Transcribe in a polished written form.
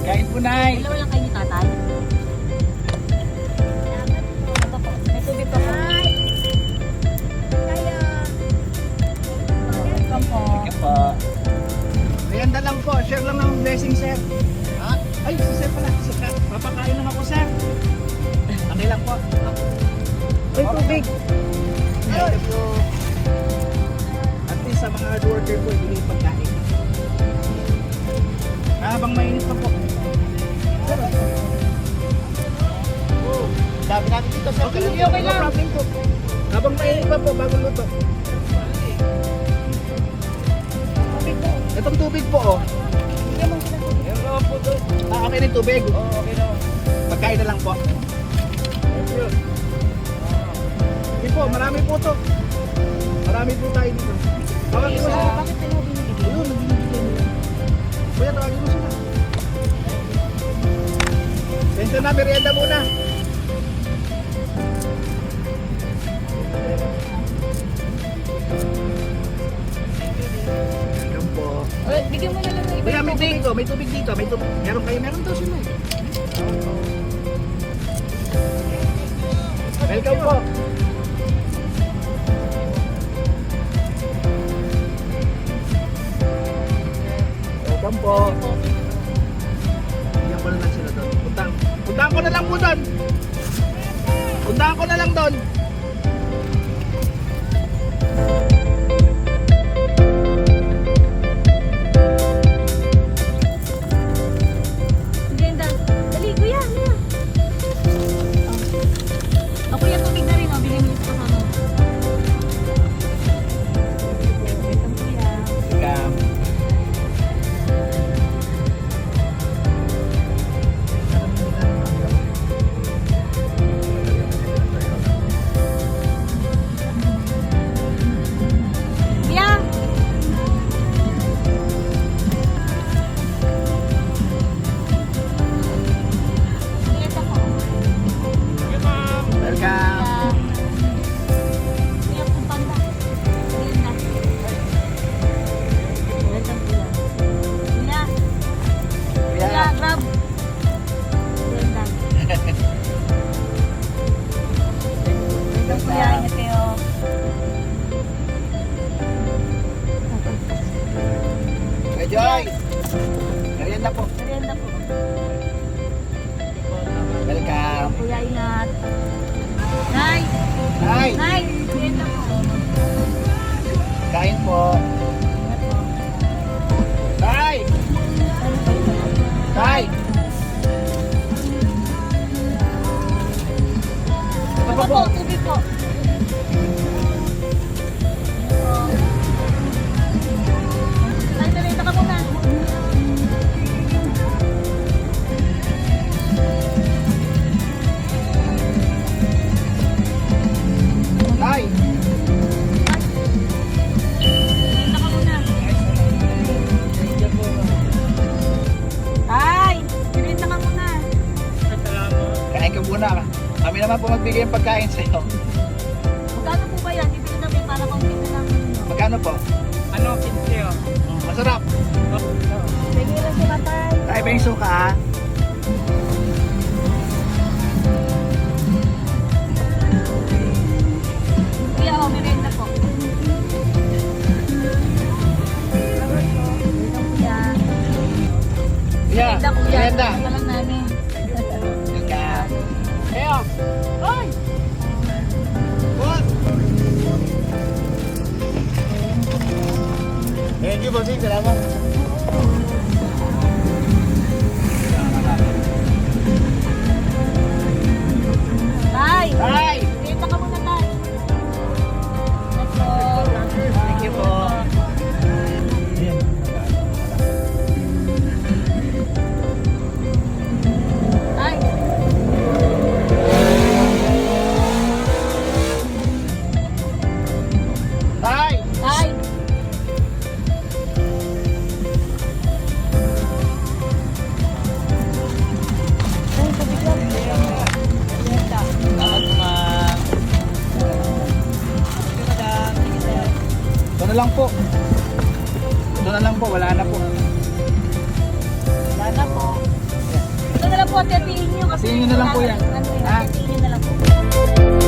Kain po, Nay. Dalawa lang kayo ni tatay. Ito po. May tubig pa po. Welcome po. Sige po. Merienda lang po. Share lang ng blessing, sir. Ha? Ay, si sir pala. Sir, papakain lang ako, sir. Okay lang po. Uy, tubig. Thank you. At least sa mga hard worker po, ibigay pagkain. Habang mainit pa po. Sabi natin dito, sir. Okay lang. No problem po. Habang mainit pa po, bago luto. Itong tubig po, oh. Meron po doon. Okay rin tubig. Oo, okay na. Pagkain na lang po. Thank you. Sige po, marami po to. Marami po tayo dito. Tawagin mo sila. Bakit tayo binibigay? Ayun, nagbibigay mo. Kuya, tawagin mo sila. Pension na, merienda muna. Welcome po. Bigyan mo na lang ng Kuya, may tubig ko. May tubig dito. May tubig. Meron kayo, meron daw sila. Welcome po. Welcome po. Bigyan ko na lang sila doon. Puntahan ko na lang po doon. Puntahan ko na lang doon. Ganda. Dali, kuya. Kuya. Ako yung tubig na rin. Bilhin mo ito kasama. Welcome, kuya. Welcome. Kuya. Kuya, ito po. Welcome. Kuya, pumpang na. Ganda. Welcome, kuya. Kuya. Kuya, Kuya. grab. Ganda. Welcome, kuya. Ingat kayo. Kuya Joy. Merienda po. Merienda po. Welcome. Kuya, ingat. Nay! Hi. Nay! Merienda po. Kain po. Ingat po. Tay. Tay. Ito po, tubig po. Tay, merienda ka muna. Tay. Merienda ka muna. Tay! Merienda ka muna. Kain ka muna. Kami naman po magbigay ng pagkain sa iyo. Magkano po ba yan? Ibigay namin para pang-pita lang. Magkano po? Ano, pinsyo? Masarap. Sige lang sila, tay. Tay, bengso ka ha. Kuya, oh, merienda po. Welcome, kuya. Yeah. Merienda, kuya. Merienda. Ito lang namin. Welcome. Kaya, Hoy! Thank you, bossing. Salamat. Tay! Tay. Merienda ka muna, tay. Let's go. Thank you po. Tay! Tay. Tay! Ay, tubig lang. Merienda. salamat naman. Ito na lang po. Ito na lang po. Wala na po. Wala na po. po, tetiin nyo kasi Tetiin nyo na lang po yan. Ano, Ha? tetiin nyo na lang po.